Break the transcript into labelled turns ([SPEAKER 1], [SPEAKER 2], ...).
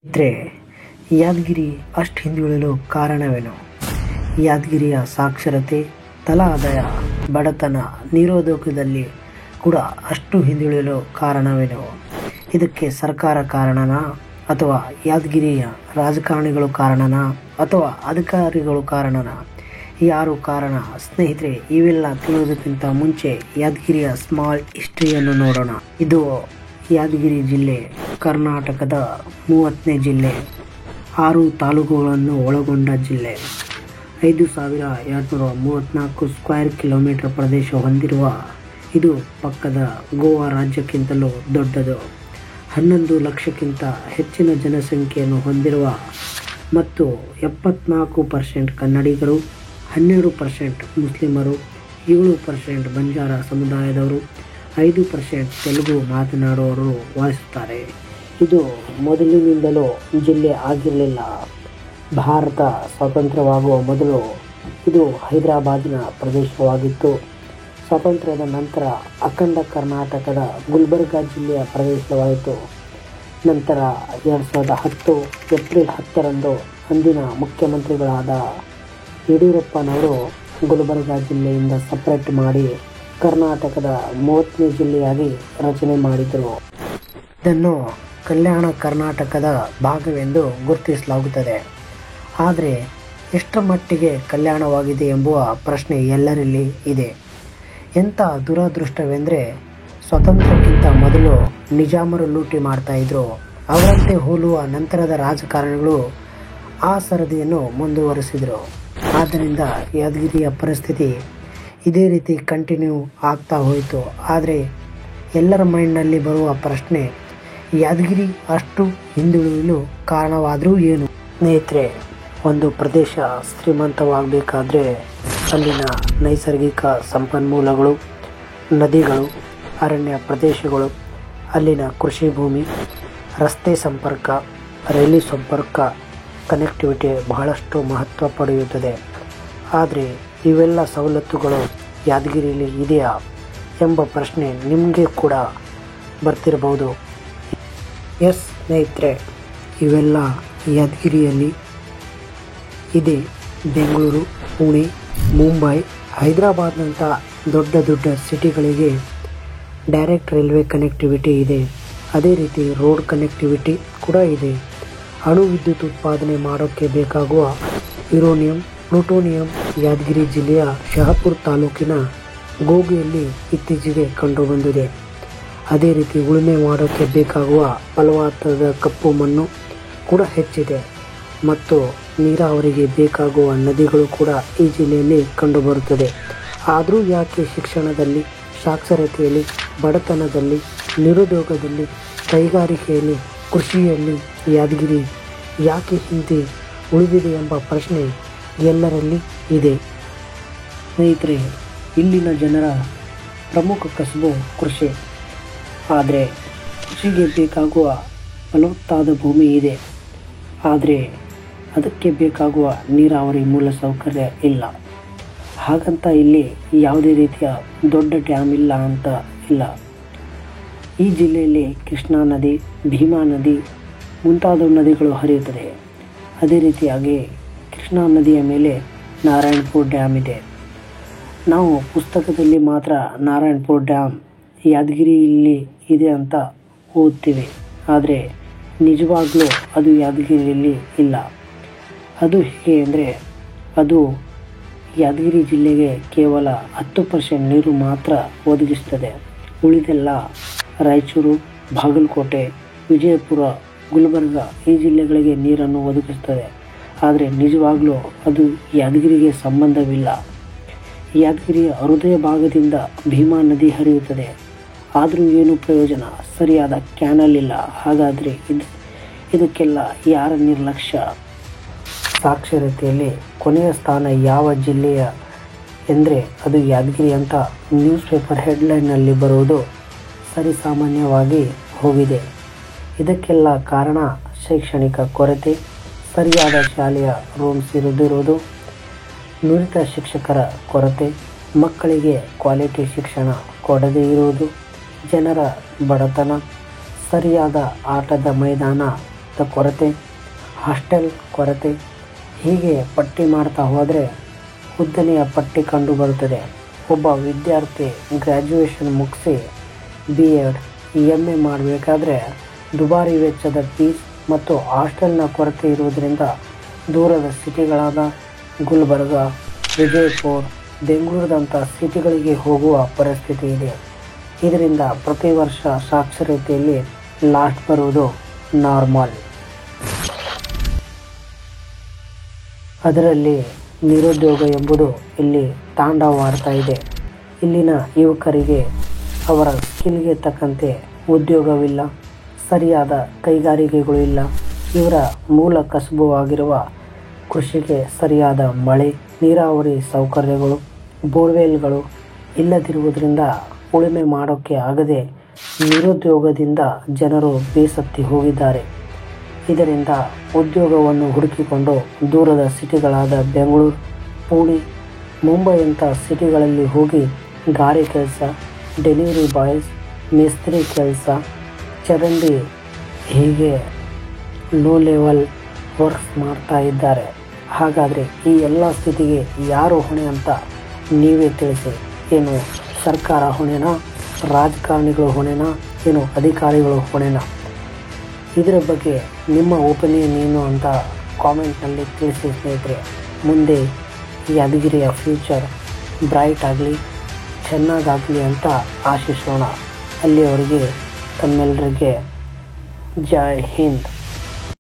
[SPEAKER 1] ಸ್ನೇಹಿತರೆ, ಯಾದಗಿರಿ ಅಷ್ಟು ಹಿಂದುಳಿಯಲು ಕಾರಣವೇನು? ಯಾದಗಿರಿಯ ಸಾಕ್ಷರತೆ, ತಲಾ ಆದಾಯ, ಬಡತನ ನಿರೋಧಕದಲ್ಲಿ ಕೂಡ ಅಷ್ಟು ಹಿಂದುಳಿಯಲು ಕಾರಣವೇನು? ಇದಕ್ಕೆ ಸರ್ಕಾರ ಕಾರಣನಾ ಅಥವಾ ಯಾದಗಿರಿಯ ರಾಜಕಾರಣಿಗಳು ಕಾರಣನಾ ಅಥವಾ ಅಧಿಕಾರಿಗಳು ಕಾರಣನಾ? ಯಾರು ಕಾರಣ? ಸ್ನೇಹಿತರೆ, ಇವೆಲ್ಲ ತಿಳಿಯೋದಕ್ಕಿಂತ ಮುಂಚೆ ಯಾದಗಿರಿಯ ಸ್ಮಾಲ್ ಹಿಸ್ಟ್ರಿಯನ್ನು ನೋಡೋಣ. ಇದು ಯಾದಗಿರಿ ಜಿಲ್ಲೆ ಕರ್ನಾಟಕದ 30ನೇ ಜಿಲ್ಲೆ. 6 ತಾಲೂಕುಗಳನ್ನು ಒಳಗೊಂಡ ಜಿಲ್ಲೆ. 5234 ಸ್ಕ್ವೇರ್ ಕಿಲೋಮೀಟರ್ ಪ್ರದೇಶ ಹೊಂದಿರುವ ಇದು ಪಕ್ಕದ ಗೋವಾ ರಾಜ್ಯಕ್ಕಿಂತಲೂ ದೊಡ್ಡದು. 11 ಲಕ್ಷಕ್ಕಿಂತ ಹೆಚ್ಚಿನ ಜನಸಂಖ್ಯೆಯನ್ನು ಹೊಂದಿರುವ ಮತ್ತು 74% ಕನ್ನಡಿಗರು, 12% ಮುಸ್ಲಿಮರು, 7% ಬಂಜಾರ ಸಮುದಾಯದವರು, 5% ತೆಲುಗು ಮಾತನಾಡುವವರು ವಾಸಿಸುತ್ತಾರೆ. ಇದು ಮೊದಲಿನಿಂದಲೂ ಜಿಲ್ಲೆ ಆಗಿರಲಿಲ್ಲ. ಭಾರತ ಸ್ವಾತಂತ್ರ್ಯವಾಗುವ ಮೊದಲು ಇದು ಹೈದರಾಬಾದಿನ ಪ್ರದೇಶವಾಗಿತ್ತು. ಸ್ವಾತಂತ್ರ್ಯದ ನಂತರ ಅಖಂಡ ಕರ್ನಾಟಕದ ಗುಲ್ಬರ್ಗಾ ಜಿಲ್ಲೆಯ ಪ್ರದೇಶವಾಯಿತು. ನಂತರ 2010 ಏಪ್ರಿಲ್ 10ರಂದು ಅಂದಿನ ಮುಖ್ಯಮಂತ್ರಿಗಳಾದ ಯಡಿಯೂರಪ್ಪನವರು ಗುಲ್ಬರ್ಗಾ ಜಿಲ್ಲೆಯಿಂದ ಸಪರೇಟ್ ಮಾಡಿ ಕರ್ನಾಟಕದ 30ನೇ ಜಿಲ್ಲೆಯಾಗಿ ರಚನೆ ಮಾಡಿದರು. ಇದನ್ನು ಕಲ್ಯಾಣ ಕರ್ನಾಟಕದ ಭಾಗವೆಂದು ಗುರುತಿಸಲಾಗುತ್ತದೆ. ಆದರೆ ಎಷ್ಟರ ಮಟ್ಟಿಗೆ ಕಲ್ಯಾಣವಾಗಿದೆ ಎಂಬುವ ಪ್ರಶ್ನೆ ಎಲ್ಲರಲ್ಲಿ ಇದೆ. ಎಂಥ ದುರದೃಷ್ಟವೆಂದರೆ, ಸ್ವಾತಂತ್ರ್ಯಕ್ಕಿಂತ ಮೊದಲು ನಿಜಾಮರು ಲೂಟಿ ಮಾಡ್ತಾಯಿದ್ರು. ಅವರಂತೆ ಹೋಲುವ ನಂತರದ ರಾಜಕಾರಣಿಗಳು ಆ ಸರದಿಯನ್ನು ಮುಂದುವರಿಸಿದರು. ಆದ್ದರಿಂದ ಯಾದಗಿರಿಯ ಪರಿಸ್ಥಿತಿ ಇದೇ ರೀತಿ ಕಂಟಿನ್ಯೂ ಆಗ್ತಾ ಹೋಯಿತು. ಆದರೆ ಎಲ್ಲರ ಮೈಂಡ್ನಲ್ಲಿ ಬರುವ ಪ್ರಶ್ನೆ, ಯಾದಗಿರಿ ಅಷ್ಟು ಹಿಂದುಳಿಯಲು ಕಾರಣವಾದರೂ ಏನು? ಸ್ನೇಹಿತರೆ, ಒಂದು ಪ್ರದೇಶ ಶ್ರೀಮಂತವಾಗಬೇಕಾದ್ರೆ ಅಲ್ಲಿನ ನೈಸರ್ಗಿಕ ಸಂಪನ್ಮೂಲಗಳು, ನದಿಗಳು, ಅರಣ್ಯ ಪ್ರದೇಶಗಳು, ಅಲ್ಲಿನ ಕೃಷಿ ಭೂಮಿ, ರಸ್ತೆ ಸಂಪರ್ಕ, ರೈಲು ಸಂಪರ್ಕ, ಕನೆಕ್ಟಿವಿಟಿ ಬಹಳಷ್ಟು ಮಹತ್ವ ಪಡೆಯುತ್ತದೆ. ಆದರೆ ಇವೆಲ್ಲ ಸವಲತ್ತುಗಳು ಯಾದಗಿರಿಯಲ್ಲಿ ಇದೆಯಾ ಎಂಬ ಪ್ರಶ್ನೆ ನಿಮಗೆ ಕೂಡ ಬರ್ತಿರಬಹುದು. ಎಸ್ ಸ್ನೇಹಿತರೆ, ಇವೆಲ್ಲ ಯಾದಗಿರಿಯಲ್ಲಿ ಇದೆ. ಬೆಂಗಳೂರು, ಪುಣೆ, ಮುಂಬೈ, ಹೈದರಾಬಾದ್ನಂಥ ದೊಡ್ಡ ದೊಡ್ಡ ಸಿಟಿಗಳಿಗೆ ಡೈರೆಕ್ಟ್ ರೈಲ್ವೆ ಕನೆಕ್ಟಿವಿಟಿ ಇದೆ. ಅದೇ ರೀತಿ ರೋಡ್ ಕನೆಕ್ಟಿವಿಟಿ ಕೂಡ ಇದೆ. ಅಣು ವಿದ್ಯುತ್ ಉತ್ಪಾದನೆ ಮಾಡೋಕ್ಕೆ ಬೇಕಾಗುವ ಯುರೇನಿಯಂ, ಪ್ಲೂಟೋನಿಯಂ ಯಾದಗಿರಿ ಜಿಲ್ಲೆಯ ಶಹಾಪುರ ತಾಲೂಕಿನ ಗೋಗಿಯಲ್ಲಿ ಇತ್ತೀಚೆಗೆ ಕಂಡುಬಂದಿದೆ. ಅದೇ ರೀತಿ ಉಳುಮೆ ಮಾಡೋಕ್ಕೆ ಬೇಕಾಗುವ ಫಲವತ್ತಾದ ಕಪ್ಪು ಮಣ್ಣು ಕೂಡ ಹೆಚ್ಚಿದೆ. ಮತ್ತು ನೀರಾವರಿಗೆ ಬೇಕಾಗುವ ನದಿಗಳು ಕೂಡ ಈ ಜಿಲ್ಲೆಯಲ್ಲಿ ಕಂಡುಬರುತ್ತದೆ. ಆದರೂ ಯಾಕೆ ಶಿಕ್ಷಣದಲ್ಲಿ, ಸಾಕ್ಷರತೆಯಲ್ಲಿ, ಬಡತನದಲ್ಲಿ, ನಿರುದ್ಯೋಗದಲ್ಲಿ, ಕೈಗಾರಿಕೆಯಲ್ಲಿ, ಕೃಷಿಯಲ್ಲಿ ಯಾದಗಿರಿ ಯಾಕೆ ಹಿಂದೆ ಉಳಿದಿದೆ ಎಂಬ ಪ್ರಶ್ನೆ ಎಲ್ಲರಲ್ಲಿ ಇದೆ. ಸ್ನೇಹಿತರೆ, ಇಲ್ಲಿನ ಜನರ ಪ್ರಮುಖ ಕಸುಬು ಕೃಷಿ. ಆದರೆ ಕೃಷಿಗೆ ಬೇಕಾಗುವ ಫಲವತ್ತಾದ ಭೂಮಿ ಇದೆ. ಆದರೆ ಅದಕ್ಕೆ ಬೇಕಾಗುವ ನೀರಾವರಿ ಮೂಲಸೌಕರ್ಯ ಇಲ್ಲ. ಹಾಗಂತ ಇಲ್ಲಿ ಯಾವುದೇ ರೀತಿಯ ದೊಡ್ಡ ಡ್ಯಾಮ್ ಇಲ್ಲ ಅಂತ ಇಲ್ಲ. ಈ ಜಿಲ್ಲೆಯಲ್ಲಿ ಕೃಷ್ಣಾ ನದಿ, ಭೀಮಾ ನದಿ ಮುಂತಾದ ನದಿಗಳು ಹರಿಯುತ್ತದೆ. ಅದೇ ರೀತಿಯಾಗಿ ಕೃಷ್ಣಾ ನದಿಯ ಮೇಲೆ ನಾರಾಯಣಪುರ ಡ್ಯಾಮ್ ಇದೆ. ನಾವು ಪುಸ್ತಕದಲ್ಲಿ ಮಾತ್ರ ನಾರಾಯಣಪುರ ಡ್ಯಾಮ್ ಯಾದಗಿರಿಯಲ್ಲಿ ಇದೆ ಅಂತ ಓದ್ತೀವಿ. ಆದರೆ ನಿಜವಾಗ್ಲೂ ಅದು ಯಾದಗಿರಿಯಲ್ಲಿ ಇಲ್ಲ. ಅದು ಹೇಗೆ ಅಂದರೆ, ಅದು ಯಾದಗಿರಿ ಜಿಲ್ಲೆಗೆ ಕೇವಲ 10% ನೀರು ಮಾತ್ರ ಒದಗಿಸುತ್ತದೆ. ಉಳಿದೆಲ್ಲ ರಾಯಚೂರು, ಬಾಗಲಕೋಟೆ, ವಿಜಯಪುರ, ಗುಲ್ಬರ್ಗ ಈ ಜಿಲ್ಲೆಗಳಿಗೆ ನೀರನ್ನು ಒದಗಿಸುತ್ತದೆ. ಆದರೆ ನಿಜವಾಗ್ಲೂ ಅದು ಯಾದಗಿರಿಗೆ ಸಂಬಂಧವಿಲ್ಲ. ಯಾದಗಿರಿಯ ಹೃದಯ ಭಾಗದಿಂದ ಭೀಮಾ ನದಿ ಹರಿಯುತ್ತದೆ. ಆದರೂ ಏನು ಪ್ರಯೋಜನ? ಸರಿಯಾದ ಕ್ಯಾನಲ್ ಇಲ್ಲ. ಹಾಗಾದರೆ ಇದಕ್ಕೆಲ್ಲ ಯಾರ ನಿರ್ಲಕ್ಷ್ಯ? ಸಾಕ್ಷರತೆಯಲ್ಲಿ ಕೊನೆಯ ಸ್ಥಾನ ಯಾವ ಜಿಲ್ಲೆಯ ಎಂದರೆ ಅದು ಯಾದಗಿರಿ ಅಂತ ನ್ಯೂಸ್ ಪೇಪರ್ ಹೆಡ್ಲೈನ್ನಲ್ಲಿ ಬರುವುದು ಸರಿಸಾಮಾನ್ಯವಾಗಿ ಹೋಗಿದೆ. ಇದಕ್ಕೆಲ್ಲ ಕಾರಣ ಶೈಕ್ಷಣಿಕ ಕೊರತೆ, ಸರಿಯಾದ ಶಾಲೆಯ ರೂಮ್ಸ್ ಇರದಿರುವುದು, ನುರಿತ ಶಿಕ್ಷಕರ ಕೊರತೆ, ಮಕ್ಕಳಿಗೆ ಕ್ವಾಲಿಟಿ ಶಿಕ್ಷಣ ಕೊಡದೇ ಇರುವುದು, ಜನರ ಬಡತನ, ಸರಿಯಾದ ಆಟದ ಮೈದಾನ ಕೊರತೆ, ಹಾಸ್ಟೆಲ್ ಕೊರತೆ, ಹೀಗೆ ಪಟ್ಟಿ ಮಾಡ್ತಾ ಹೋದರೆ ಉದ್ದನೆಯ ಪಟ್ಟಿ ಕಂಡು ಬರುತ್ತದೆ. ಒಬ್ಬ ವಿದ್ಯಾರ್ಥಿ ಗ್ರ್ಯಾಜುಯೇಷನ್ ಮುಗಿಸಿ BEd MA ಮಾಡಬೇಕಾದ್ರೆ ದುಬಾರಿ ವೆಚ್ಚದ ಫೀಸ್ ಮತ್ತು ಹಾಸ್ಟೆಲ್ನ ಕೊರತೆ ಇರುವುದರಿಂದ ದೂರದ ಸಿಟಿಗಳಾದ ಗುಲ್ಬರ್ಗ, ವಿಜಯಪುರ, ಬೆಂಗಳೂರಿನಂಥ ಸಿಟಿಗಳಿಗೆ ಹೋಗುವ ಪರಿಸ್ಥಿತಿ ಇದೆ. ಇದರಿಂದ ಪ್ರತಿ ವರ್ಷ ಸಾಕ್ಷರತೆಯಲ್ಲಿ ಲಾಸ್ಟ್ ಬರುವುದು ನಾರ್ಮಲ್. ಅದರಲ್ಲಿ ನಿರುದ್ಯೋಗ ಎಂಬುದು ಇಲ್ಲಿ ತಾಂಡವವಾಡ್ತಾ ಇದೆ. ಇಲ್ಲಿನ ಯುವಕರಿಗೆ ಅವರ ಸ್ಕಿಲ್ಗೆ ತಕ್ಕಂತೆ ಉದ್ಯೋಗವಿಲ್ಲ, ಸರಿಯಾದ ಕೈಗಾರಿಕೆಗಳು ಇಲ್ಲ. ಇವರ ಮೂಲ ಕಸುಬುವಾಗಿರುವ ಕೃಷಿಗೆ ಸರಿಯಾದ ಮಳೆ, ನೀರಾವರಿ ಸೌಕರ್ಯಗಳು, ಬೋರ್ವೆಲ್ಗಳು ಇಲ್ಲದಿರುವುದರಿಂದ ಉಳುಮೆ ಮಾಡೋಕ್ಕೆ ಆಗದೆ ನಿರುದ್ಯೋಗದಿಂದ ಜನರು ಬೇಸತ್ತಿ ಹೋಗಿದ್ದಾರೆ. ಇದರಿಂದ ಉದ್ಯೋಗವನ್ನು ಹುಡುಕಿಕೊಂಡು ದೂರದ ಸಿಟಿಗಳಾದ ಬೆಂಗಳೂರು, ಪುಣೆ, ಮುಂಬೈಯಂಥ ಸಿಟಿಗಳಲ್ಲಿ ಹೋಗಿ ಗಾರೆ ಕೆಲಸ, ಡೆಲಿವರಿ ಬಾಯ್ಸ್, ಮೇಸ್ತ್ರಿ ಕೆಲಸ, ಚರಂಡಿ ಹೀಗೆ ಲೋ ಲೆವೆಲ್ ವರ್ಕ್ಸ್ ಮಾಡ್ತಾ ಇದ್ದಾರೆ. ಹಾಗಾದರೆ ಈ ಎಲ್ಲ ಸ್ಥಿತಿಗೆ ಯಾರು ಹೊಣೆ ಅಂತ ನೀವೇ ತಿಳಿಸಿ. ಏನು ಸರ್ಕಾರ ಹೊಣೆನಾ, ರಾಜಕಾರಣಿಗಳು ಹೊಣೆನಾ, ಏನು ಅಧಿಕಾರಿಗಳು ಹೊಣೆನಾ? ಇದರ ಬಗ್ಗೆ ನಿಮ್ಮ ಒಪಿನಿಯನ್ ಏನು ಅಂತ ಕಾಮೆಂಟ್ನಲ್ಲಿ ತಿಳಿಸಿ ಸ್ನೇಹಿತರೆ. ಮುಂದೆ ಯಾದಗಿರಿಯ ಫ್ಯೂಚರ್ ಬ್ರೈಟ್ ಆಗಲಿ, ಚೆನ್ನಾಗಾಗಲಿ ಅಂತ ಆಶಿಸೋಣ. ಅಲ್ಲಿಯವರೆಗೆ ತಮ್ಮೆಲ್ಲರಿಗೆ ಜೈ ಹಿಂದ್.